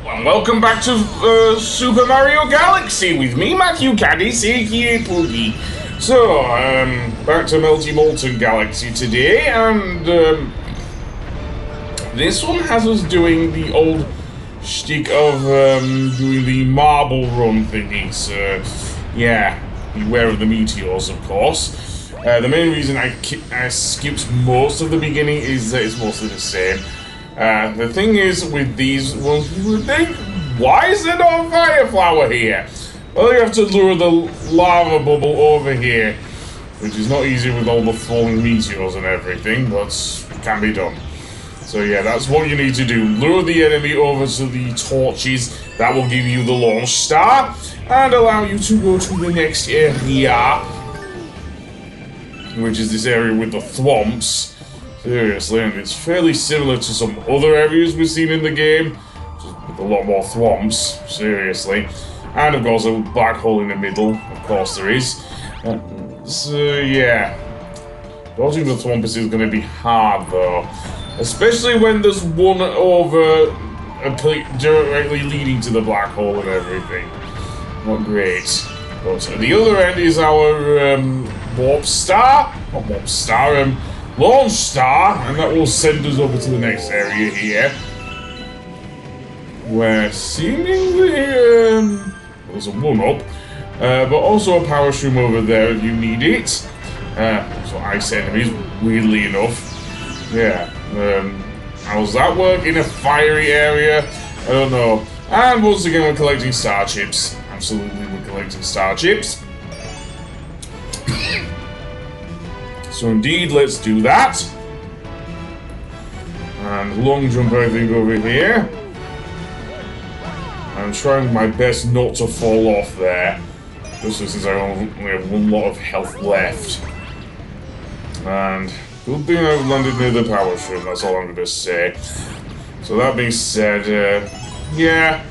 And welcome back to Super Mario Galaxy with me, Matthew Caddy, aka Poogie. So, back to Melty Molten Galaxy today, and this one has us doing the old shtick of doing the marble run thingies. Yeah, beware of the meteors, of course. The main reason I skipped most of the beginning is that it's mostly the same. The thing is, with these ones, you would think, why is there no fire flower here? Well, you have to lure the lava bubble over here, which is not easy with all the falling meteors and everything, but can be done. So yeah, that's what you need to do. Lure the enemy over to the torches. That will give you the launch star, and allow you to go to the next area, which is this area with the thwomps. Seriously, and it's fairly similar to some other areas we've seen in the game, just with a lot more thwomps, seriously. And of course, a black hole in the middle, of course there is. So, yeah. Dodging the thwomps is going to be hard, though. Especially when there's one over directly leading to the black hole and everything. Not great. But at the other end is our warp star. Not warp star, launch star, and that will send us over to the next area here, where seemingly there's a one-up, but also a power shroom over there if you need it. So ice enemies, weirdly enough. Yeah. How's that work in a fiery area? I don't know. And once again, we're collecting star chips. Absolutely, we're collecting star chips. So indeed, let's do that. And long jump, I think, over here. I'm trying my best not to fall off there, just since I only have one lot of health left. And good thing I've landed near the power shroom, that's all I'm going to say. So that being said, yeah,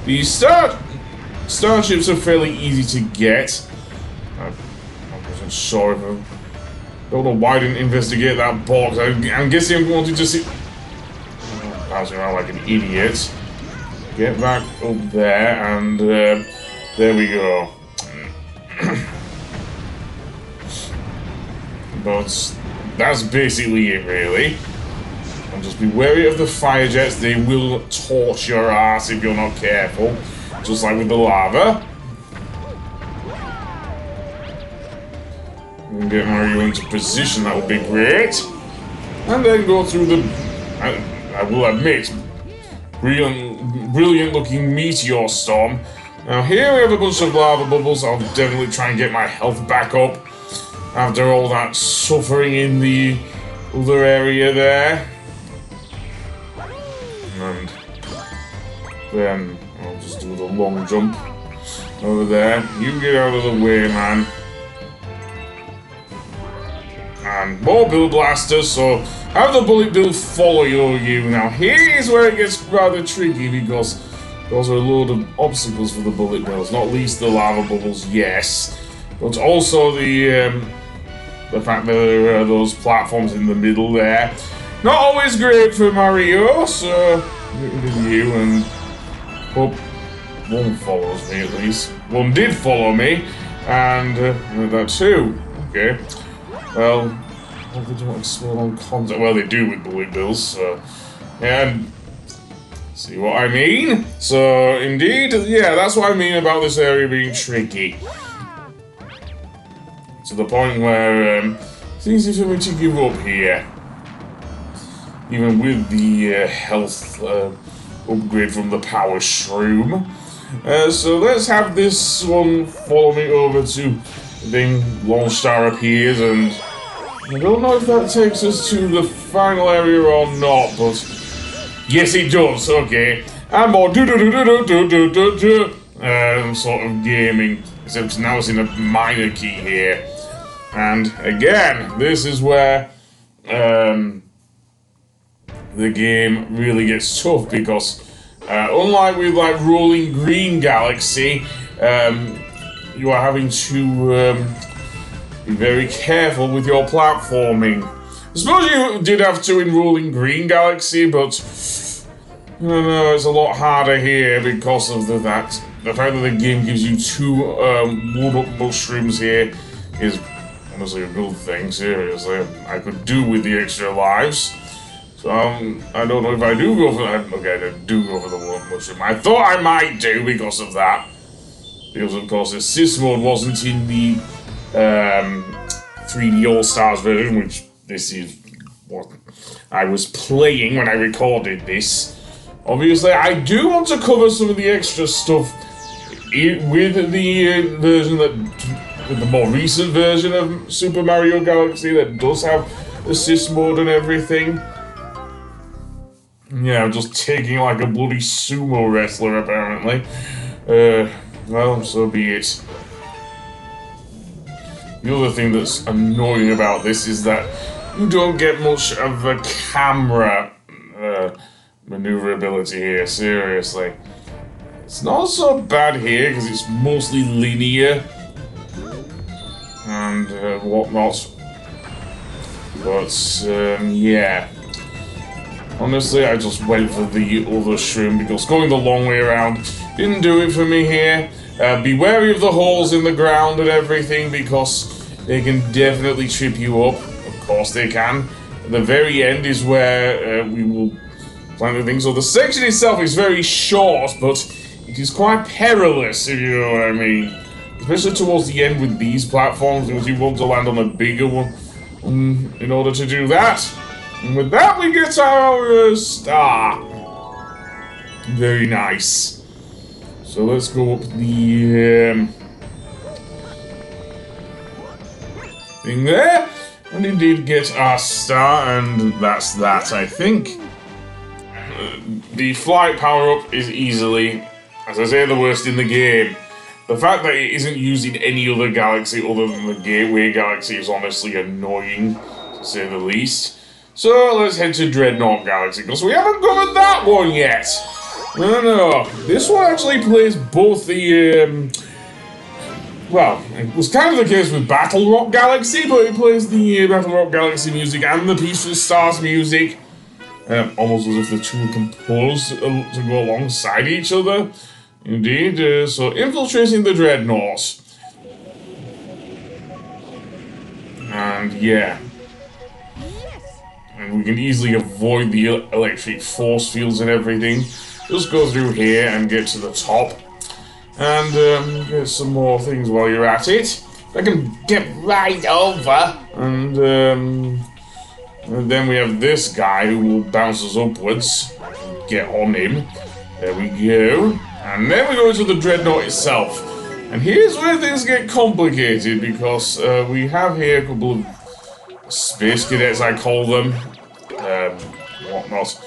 the starships are fairly easy to get. I wasn't sure if I don't know why I didn't investigate that box. I'm guessing I wanted to see... bouncing around like an idiot. Get back up there, and there we go. But that's basically it, really. And just be wary of the fire jets. They will torch your ass if you're not careful. Just like with the lava. And get Mario into position, that would be great. And then go through the, I will admit, brilliant looking meteor storm. Now here we have a bunch of lava bubbles. I'll definitely try and get my health back up after all that suffering in the other area there. And then I'll just do the long jump over there. You get out of the way, man. And more bill blasters, so have the bullet bill follow you. Now here's where it gets rather tricky, because those are a load of obstacles for the bullet bills, not least the lava bubbles, yes, but also the fact that there are those platforms in the middle there. Not always great for Mario, so get rid of you and hope one follows me at least. One did follow me, and that too. Okay. Well, they don't explode on contact. Well, they do with bullet bills, so... And... see what I mean? So, indeed, yeah, that's what I mean about this area being tricky. To the point where, it's easy for me to give up here. Even with the health upgrade from the power shroom. So let's have this one follow me over to... then Launch Star appears, and I don't know if that takes us to the final area or not, but yes, it does. Okay, and more sort of gaming, except now it's in a minor key here. And again, this is where the game really gets tough, because unlike with like Rollin Green Galaxy, you are having to be very careful with your platforming. I suppose you did have to in Rollin Green Galaxy, but No, it's a lot harder here because of the fact that the game gives you 2 blood-up mushrooms here is honestly a good thing, seriously. I could do with the extra lives. So, I don't know if I do go for that. Okay, I do go for the 1 mushroom. I thought I might do because of that. Because, of course, the Sys mode wasn't in the 3D All-Stars version, which this is what I was playing when I recorded this. Obviously, I do want to cover some of the extra stuff with the version with the more recent version of Super Mario Galaxy that does have assist mode and everything. Yeah, I'm just taking like a bloody sumo wrestler apparently. Well, so be it. The other thing that's annoying about this is that you don't get much of a camera maneuverability here, seriously. It's not so bad here because it's mostly linear and whatnot. But yeah. Honestly, I just went for the other shroom because going the long way around didn't do it for me here. Be wary of the holes in the ground and everything because they can definitely trip you up. Of course they can. At the very end is where we will plant the thing. So the section itself is very short, but it is quite perilous, if you know what I mean. Especially towards the end with these platforms, because you want to land on a bigger one in order to do that. And with that, we get our star. Very nice. So let's go up the thing there. And indeed get our star, and that's that, I think. The flight power-up is easily, as I say, the worst in the game. The fact that it isn't used in any other galaxy other than the Gateway Galaxy is honestly annoying, to say the least. So let's head to Dreadnought Galaxy, because we haven't covered that one yet. No. This one actually plays both the, well, it was kind of the case with Battle Rock Galaxy, but it plays the Battle Rock Galaxy music and the Peaceful Stars music. Almost as if the two are composed to go alongside each other. Indeed, so infiltrating the Dreadnought. And yeah. And we can easily avoid the electric force fields and everything. Just go through here and get to the top. And get some more things while you're at it. I can get right over. And then we have this guy who will bounce us upwards. Get on him. There we go. And then we go to the Dreadnought itself. And here's where things get complicated because we have here a couple of space cadets, I call them. Whatnot.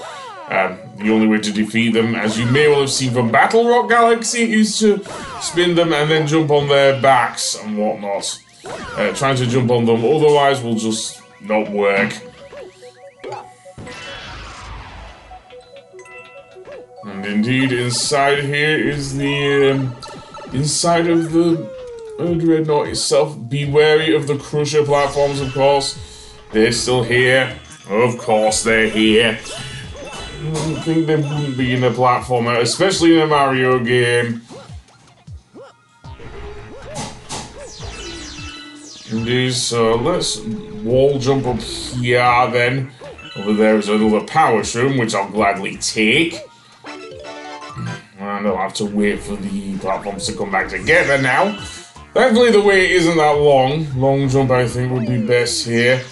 The only way to defeat them, as you may well have seen from Battle Rock Galaxy, is to spin them and then jump on their backs and whatnot. Trying to jump on them, otherwise will just not work. And indeed, inside here is the inside of the Dreadnought itself. Be wary of the Crusher platforms, of course. They're still here. Of course they're here. I don't think they wouldn't be in a platformer, especially in a Mario game. Indeed, so let's wall jump up here then. Over there is another power shroom, which I'll gladly take. And I'll have to wait for the platforms to come back together now. Thankfully the wait isn't that long. Long jump I think would be best here.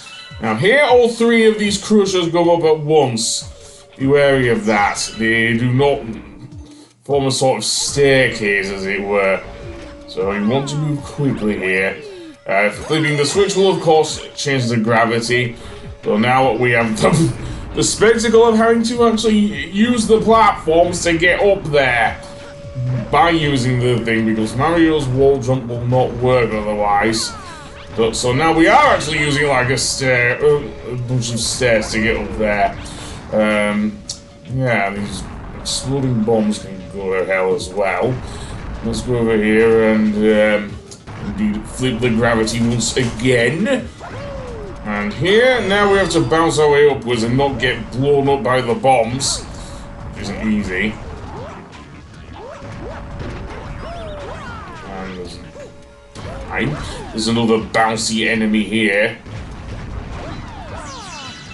Now here all three of these crushers go up at once. Be wary of that. They do not form a sort of staircase as it were. So you want to move quickly here. Flipping the switch will of course change the gravity. So now we have the spectacle of having to actually use the platforms to get up there by using the thing, because Mario's wall jump will not work otherwise. So now we are actually using like a bunch of stairs to get up there. Yeah, these exploding bombs can go to hell as well. Let's go over here and indeed flip the gravity once again. And here, now we have to bounce our way upwards and not get blown up by the bombs. isn't easy. And there's another bouncy enemy here.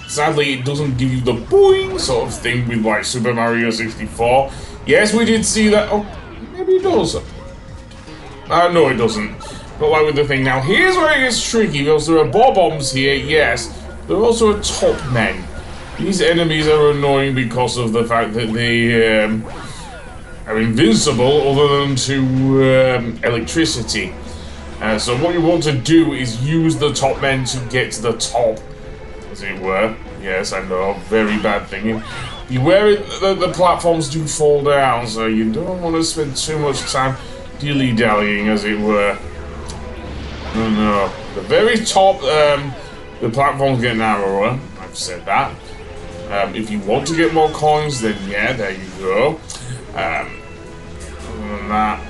Sadly, it doesn't give you the boing sort of thing with like Super Mario 64. Yes, we did see that. Oh, maybe it does. No, it doesn't. But like with the thing. Now, here's where it gets tricky because there are bob-ombs here, yes. There are also Topmen. These enemies are annoying because of the fact that they are invincible other than to electricity. So what you want to do is use the Topmen to get to the top, as it were. Yes, I know, very bad thing. Beware the platforms do fall down, so you don't want to spend too much time dilly-dallying, as it were. No. The very top, the platforms get narrower. I've said that. If you want to get more coins, then yeah, there you go. Other than that,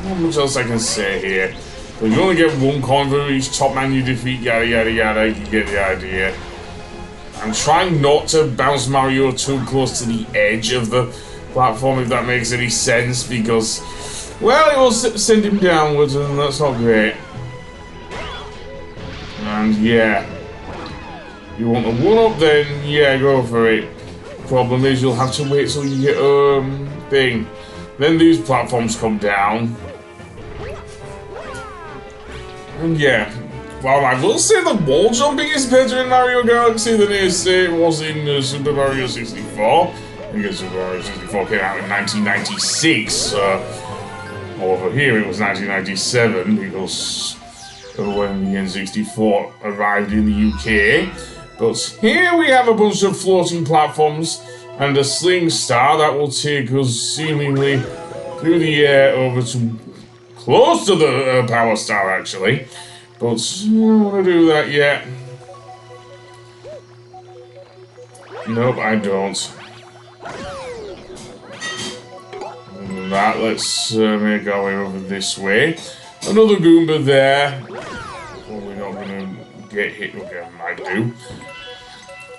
not much else I can say here. But you only get one coin for each top man you defeat, yada yada yada, you get the idea. I'm trying not to bounce Mario too close to the edge of the platform, if that makes any sense, because, well, it will send him downwards, and that's not great. And yeah, you want a one-up, then yeah, go for it. Problem is, you'll have to wait till you get thing. Then these platforms come down. And yeah, well, I will say the wall jumping is better in Mario Galaxy than it was in Super Mario 64. Because Super Mario 64 came out in 1996. Over here it was 1997 because when the N64 arrived in the UK. But here we have a bunch of floating platforms and a sling star that will take us seemingly through the air over to close to the power star, actually. But I don't want to do that yet. Nope, I don't. Other than that, let's make our way over this way. Another Goomba there. Well, we're not going to get hit. Okay, I might do.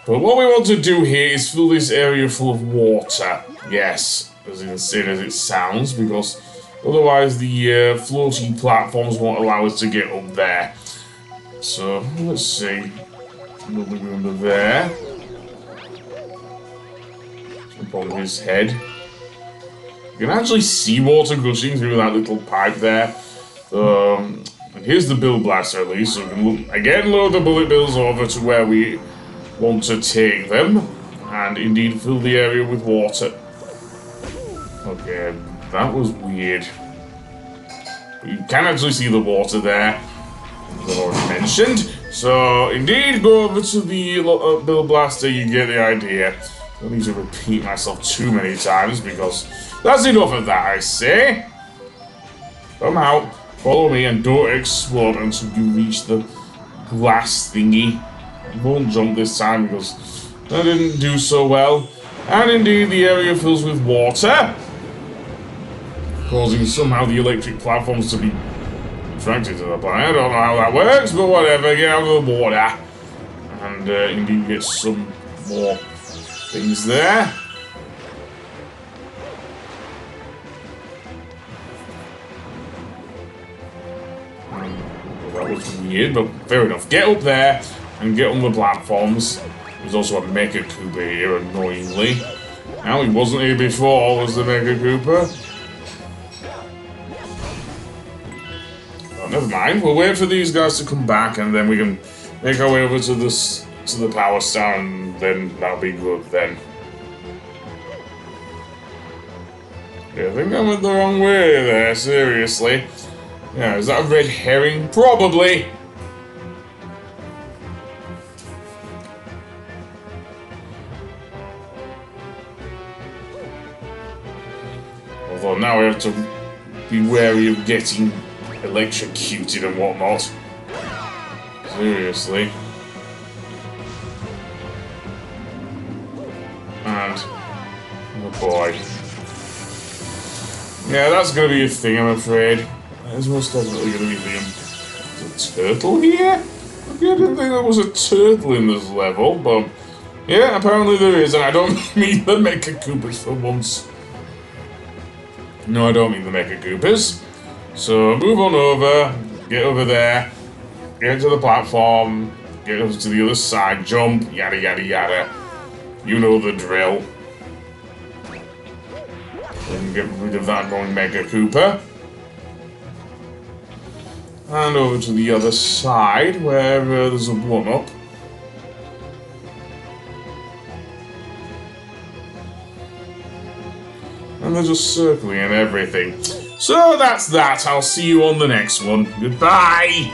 But what we want to do here is fill this area full of water. Yes, as insane as it sounds, because otherwise the floating platforms won't allow us to get up there. So, let's see. Another Goomba there. Jump on his head. You can actually see water gushing through that little pipe there. And here's the Bill Blaster at least, so we can again load the bullet bills over to where we want to take them, and indeed fill the area with water. Okay, that was weird. But you can actually see the water there, as I've already mentioned. So, indeed, go over to the Bill Blaster, you get the idea. I don't need to repeat myself too many times, because that's enough of that, I say. Come out, follow me, and don't explode until you reach the glass thingy. Won't jump this time because I didn't do so well. And indeed, the area fills with water, causing somehow the electric platforms to be attracted to the planet. I don't know how that works, but whatever. Get out of the water. And indeed, get some more things there. That was weird, but fair enough. Get up there and get on the platforms. There's also a Mecha Koopa here, annoyingly. Now, he wasn't here before, was the Mecha Koopa? Oh, never mind. We'll wait for these guys to come back, and then we can make our way over to the Power Star, and then that'll be good then. Yeah, I think I went the wrong way there, seriously. Yeah, is that a red herring? Probably! Although now we have to be wary of getting electrocuted and whatnot. Seriously. And... oh boy. Yeah, that's gonna be a thing, I'm afraid. There's most definitely gonna be a thing. Is a turtle here? Okay, I didn't think there was a turtle in this level, but Yeah, apparently there is, and I don't mean the Mecha Koopas for once. No, I don't mean the Mecha Koopas. So move on over, get over there, get to the platform, get over to the other side, jump, yada yada yada. You know the drill. And get rid of that annoying Mega Koopa. And over to the other side, where there's a 1-up. And they're just circling and everything. So that's that. I'll see you on the next one. Goodbye!